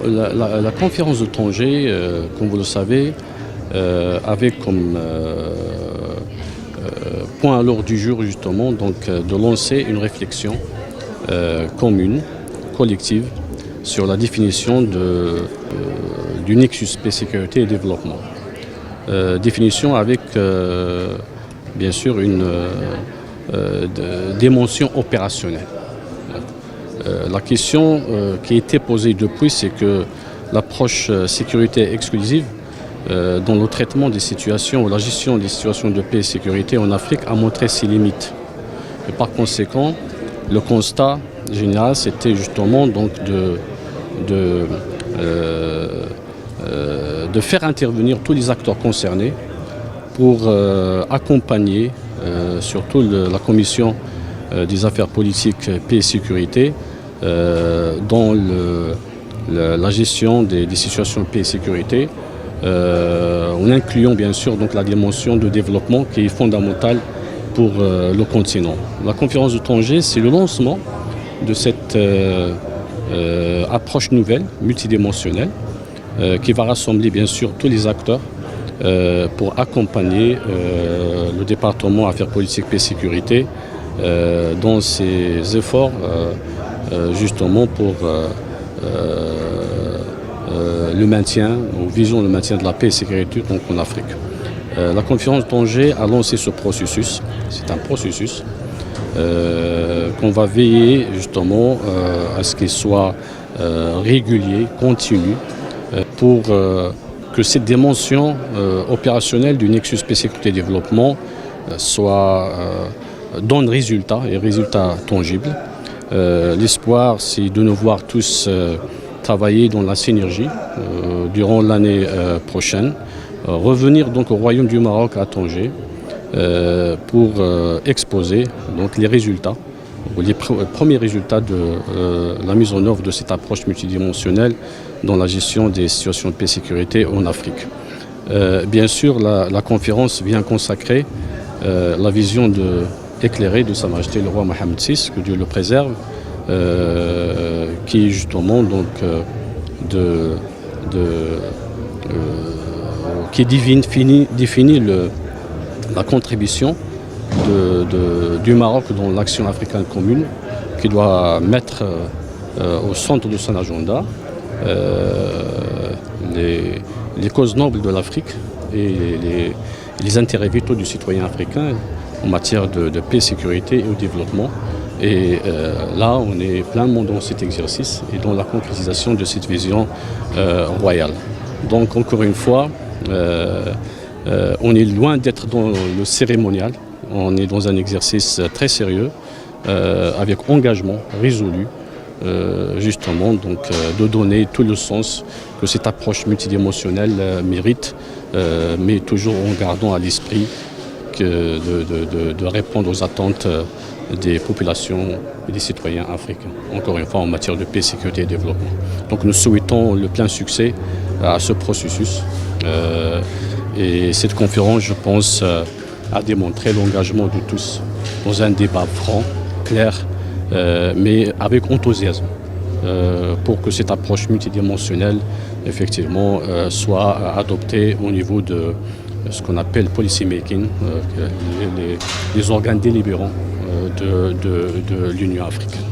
la conférence de Tanger, comme vous le savez, avait comme point à l'ordre du jour justement de lancer une réflexion commune, collective, sur la définition du nexus paix, sécurité et développement. Définition avec bien sûr une dimension opérationnelle. La question qui a été posée depuis, c'est que l'approche sécurité exclusive dans le traitement des situations ou la gestion des situations de paix et sécurité en Afrique a montré ses limites. Et par conséquent, le constat général, c'était justement donc de faire intervenir tous les acteurs concernés pour accompagner surtout la commission des affaires politiques, paix et sécurité dans la gestion des situations de paix et sécurité, en incluant bien sûr donc la dimension de développement qui est fondamentale pour le continent. La conférence de Tanger, c'est le lancement de cette approche nouvelle, multidimensionnelle, qui va rassembler bien sûr tous les acteurs pour accompagner le département Affaires politiques, paix et sécurité dans ses efforts justement pour le maintien, ou visons le maintien de la paix et sécurité donc en Afrique. La conférence de Tanger a lancé ce processus, c'est un processus qu'on va veiller justement à ce qu'il soit régulier, continu, pour que cette dimension opérationnelle du nexus paix, sécurité et développement donne résultat et résultats tangibles. L'espoir, c'est de nous voir tous travailler dans la synergie durant l'année prochaine. Revenir donc au Royaume du Maroc à Tanger pour exposer donc les résultats, les premiers résultats de la mise en œuvre de cette approche multidimensionnelle dans la gestion des situations de paix et sécurité en Afrique. Bien sûr, la conférence vient consacrer la vision éclairée de Sa Majesté le roi Mohammed VI, que Dieu le préserve, qui justement donc qui définit la contribution du Maroc dans l'action africaine commune, qui doit mettre au centre de son agenda les causes nobles de l'Afrique et les intérêts vitaux du citoyen africain en matière de paix, sécurité et au développement. Et là, on est pleinement dans cet exercice et dans la concrétisation de cette vision royale. Donc, encore une fois, on est loin d'être dans le cérémonial. On est dans un exercice très sérieux, avec engagement résolu, justement, donc, de donner tout le sens que cette approche multidimensionnelle mérite, mais toujours en gardant à l'esprit de répondre aux attentes des populations et des citoyens africains, encore une fois en matière de paix, sécurité et développement. Donc nous souhaitons le plein succès à ce processus et cette conférence, je pense, a démontré l'engagement de tous dans un débat franc, clair, mais avec enthousiasme pour que cette approche multidimensionnelle effectivement soit adoptée au niveau de ce qu'on appelle policy making, les organes délibérants de l'Union africaine.